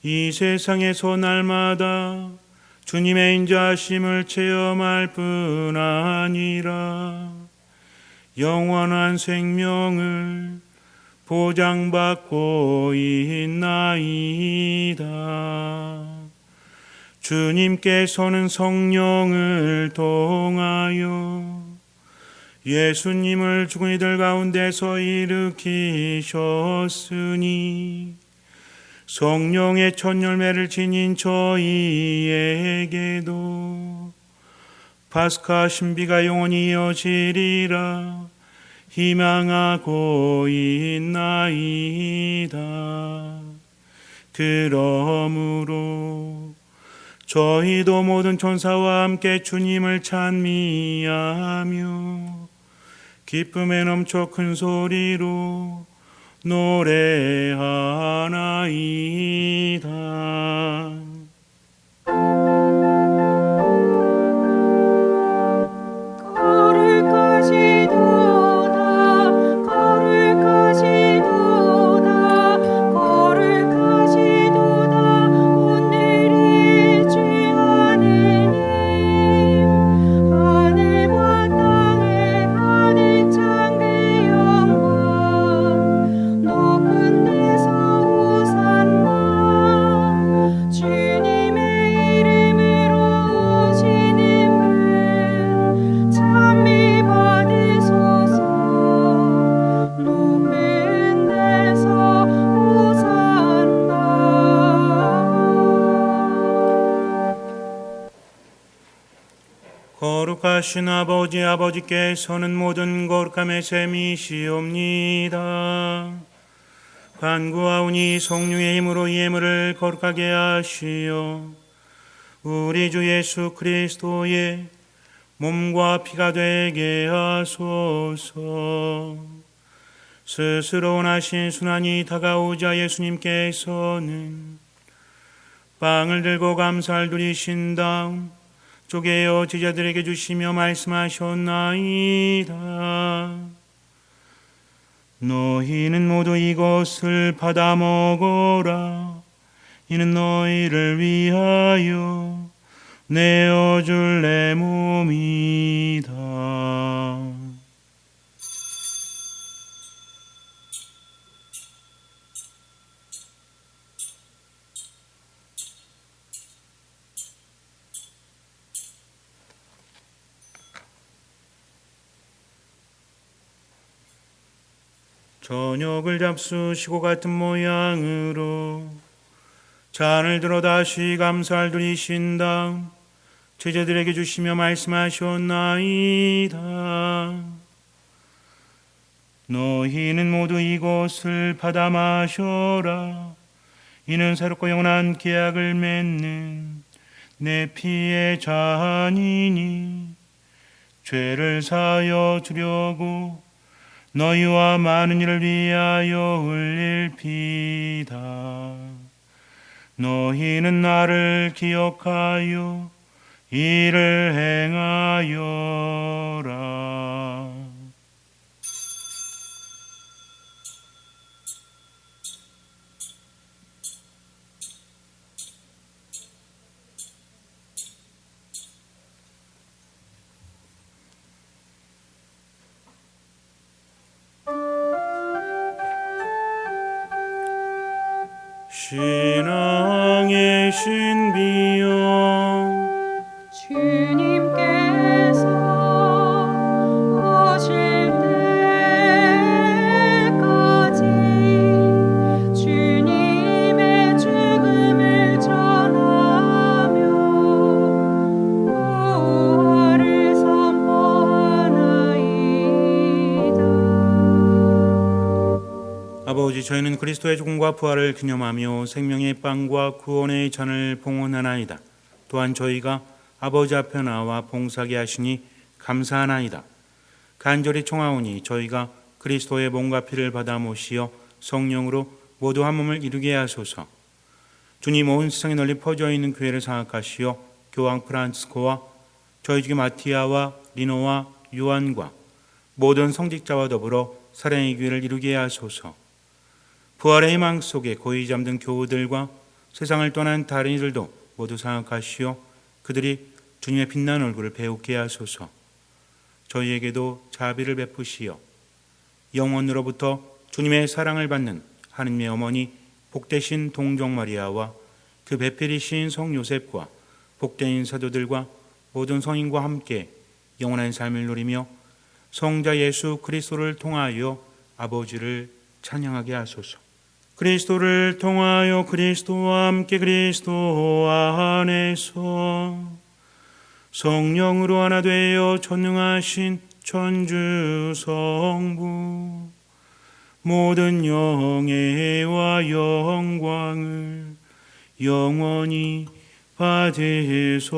이 세상에서 날마다 주님의 인자하심을 체험할 뿐 아니라 영원한 생명을 보장받고 있나이다. 주님께서는 성령을 통하여 예수님을 죽은 이들 가운데서 일으키셨으니 성령의 첫 열매를 지닌 저희에게도 파스카 신비가 영원히 이어지리라 희망하고 있나이다. 그러므로 저희도 모든 천사와 함께 주님을 찬미하며 기쁨에 넘쳐 큰 소리로 노래하나이다. 거룩하신 아버지께서는 모든 거룩함의 셈이시옵니다. 간구하오니 성령의 힘으로 예물을 거룩하게 하시어 우리 주 예수 그리스도의 몸과 피가 되게 하소서. 스스로 원하신 순환이 다가오자 예수님께서는 빵을 들고 감사를 드리신 다음 쪼개어 제자들에게 주시며 말씀하셨나이다. 너희는 모두 이것을 받아 먹어라. 이는 너희를 위하여 내어줄 내 몸이다. 저녁을 잡수시고 같은 모양으로 잔을 들어 다시 감사를 드리신 다음 제자들에게 주시며 말씀하셨나이다. 너희는 모두 이것을 받아 마셔라. 이는 새롭고 영원한 계약을 맺는 내 피의 잔이니 죄를 사하여 주려고 너희와 많은 이를 위하여 흘릴 피다. 너희는 나를 기억하여 이를 행하여라. 신앙의 신비여 주님께서 오실 때까지 주님의 죽음을 전하며 부활을 선포하나이다. 아버지, 저희는 그리스도의 죽음과 부활을 기념하며 생명의 빵과 구원의 잔을 봉헌하나이다. 또한 저희가 아버지 앞에 나와 봉사하게 하시니 감사하나이다. 간절히 청하오니 저희가 그리스도의 몸과 피를 받아 모시어 성령으로 모두 한 몸을 이루게 하소서. 주님, 온 세상에 널리 퍼져 있는 교회를 장악하시어 교황 프란치스코와 저희 중에 마티아와 리노와 요한과 모든 성직자와 더불어 사랑의 교회를 이루게 하소서. 부활의 희망 속에 고이 잠든 교우들과 세상을 떠난 다른 이들도 모두 장악하시어 그들이 주님의 빛나는 얼굴을 배우게 하소서. 저희에게도 자비를 베푸시어 영원으로부터 주님의 사랑을 받는 하느님의 어머니 복되신 동정 마리아와 그 배필이신 성 요셉과 복된 사도들과 모든 성인과 함께 영원한 삶을 누리며 성자 예수 그리스도를 통하여 아버지를 찬양하게 하소서. 그리스도를 통하여 그리스도와 함께 그리스도 안에서 성령으로 하나 되어 전능하신 천주 성부 모든 영예와 영광을 영원히 받으소서.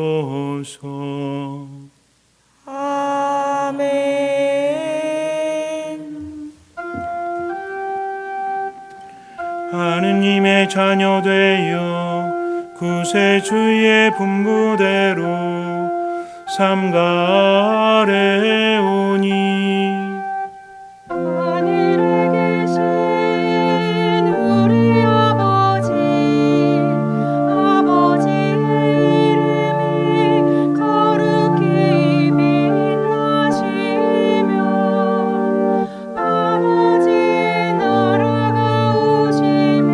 아멘. 하느님의 자녀 되어 구세주의 분부대로 삼가래오니 하늘에 계신 우리 아버지의 이름이 거룩히 빛나시며 아버지의 나라가 오시며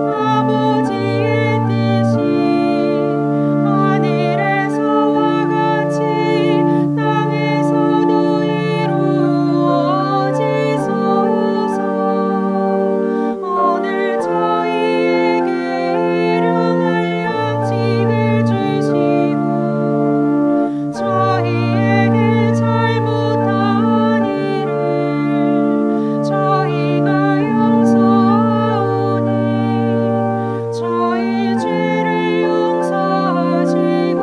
아버지의 뜻이 하늘에서와 같이 땅에서도 이루어지소서. 오늘 저희에게 일용할 양식을 주시고 저희에게 잘못한 일을 저희가 용서하오니 저희 죄를 용서하시고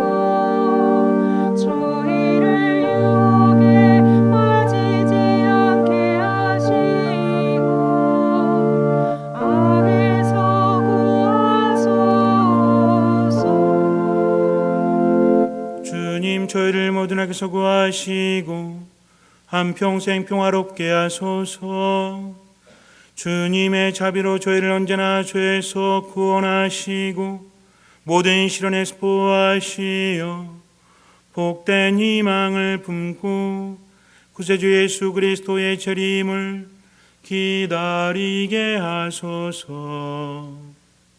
저희를 유혹에 빠지지 않게 하시고 악에서 구하소서. 주님, 저희를 모든 악에서 구하시고 한평생 평화롭게 하소서. 주님의 자비로 저희를 언제나 죄에서 구원하시고 모든 시련에서 보호하시어 복된 희망을 품고 구세주 예수 그리스도의 재림을 기다리게 하소서.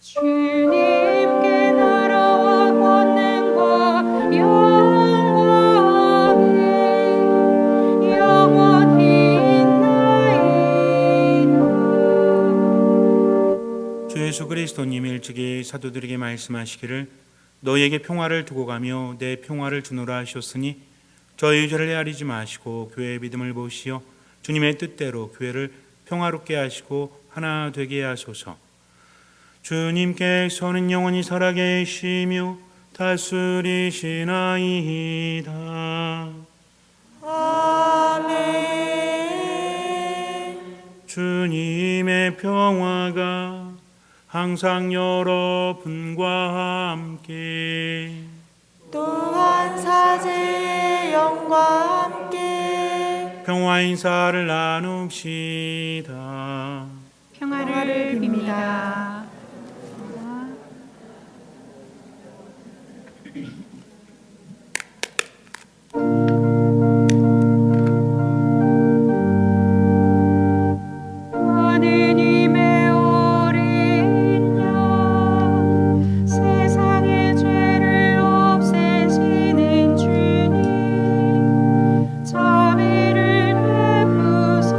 주님께 나라와 권능과 영광이 영원히 있나이다. 예수 그리스도님 일찍이 사도들에게 말씀하시기를 너희에게 평화를 두고 가며 내 평화를 주노라 하셨으니 저희 죄를 헤아리지 마시고 교회의 믿음을 보시어 주님의 뜻대로 교회를 평화롭게 하시고 하나 되게 하소서. 주님께서는 영원히 살아계시며 다스리시나이다. 아멘. 주님의 평화가 항상 여러분과 함께 또한 사제의 영과 함께 평화 인사를 나눕시다. 평화를 빕니다. 하느님의 어린 양 세상의 죄를 없애시는 주님 자비를 베푸소서.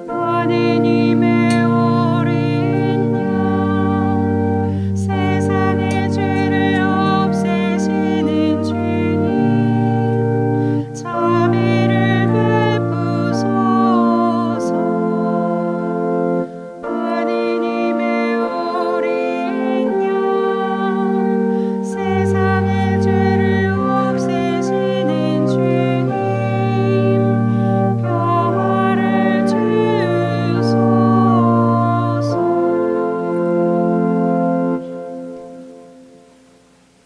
하느님의 어린 양 세상의 죄를 없애시는 주님 자비를 베푸소서. 하느님의 어린 양 세상의 죄를 없애시는 주님 평화를 주소서.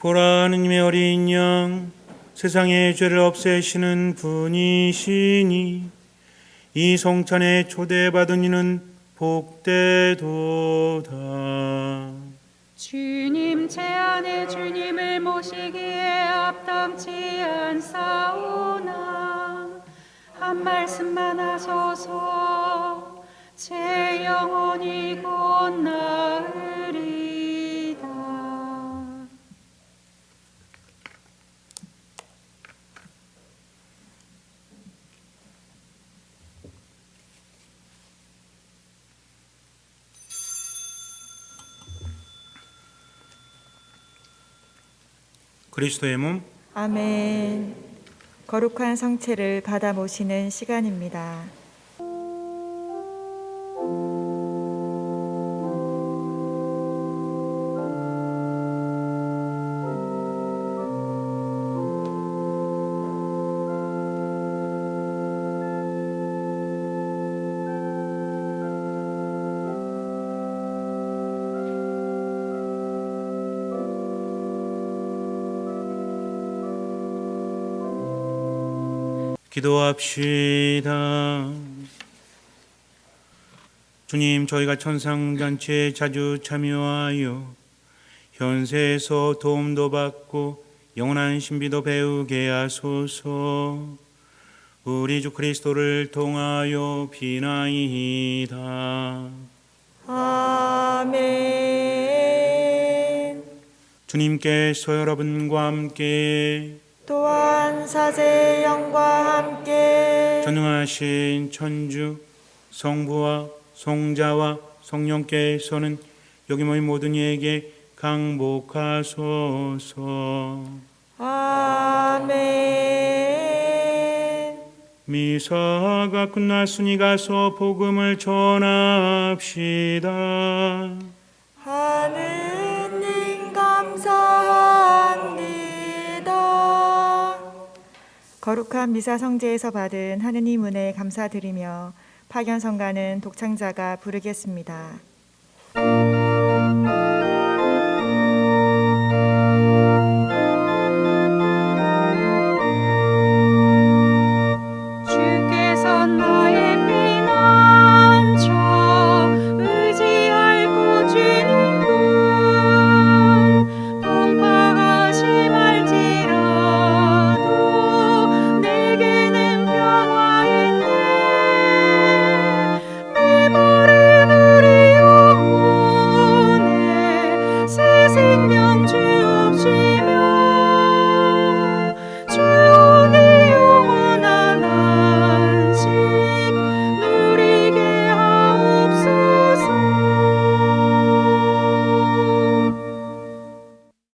보라, 하느님의 어린 양 세상의 죄를 없애시는 분이시니 이 성찬에 초대받은 이는 복되도다. 주님 제 안에 주님을 모시기에 합당치 않사오나 한 말씀만 하소서. 제 영혼이 곧 나으리다. 그리스도의 몸 아멘. 거룩한 성체를 받아 모시는 시간입니다. 기도합시다. 주님, 저희가 천상잔치에 자주 참여하여 현세에서 도움도 받고 영원한 신비도 배우게 하소서. 우리 주 그리스도를 통하여 비나이다. 아멘. 주님께서 여러분과 함께 또한 사제의 영과 함께 전능하신 천주 성부와 성자와 성령께서는 여기 모인 모든 이에게 강복하소서. 아멘. 미사가 끝났으니 가서 복음을 전합시다. 하느님 감사합니다. 거룩한 미사 성제에서 받은 하느님 은혜에 감사드리며 파견성가는 독창자가 부르겠습니다.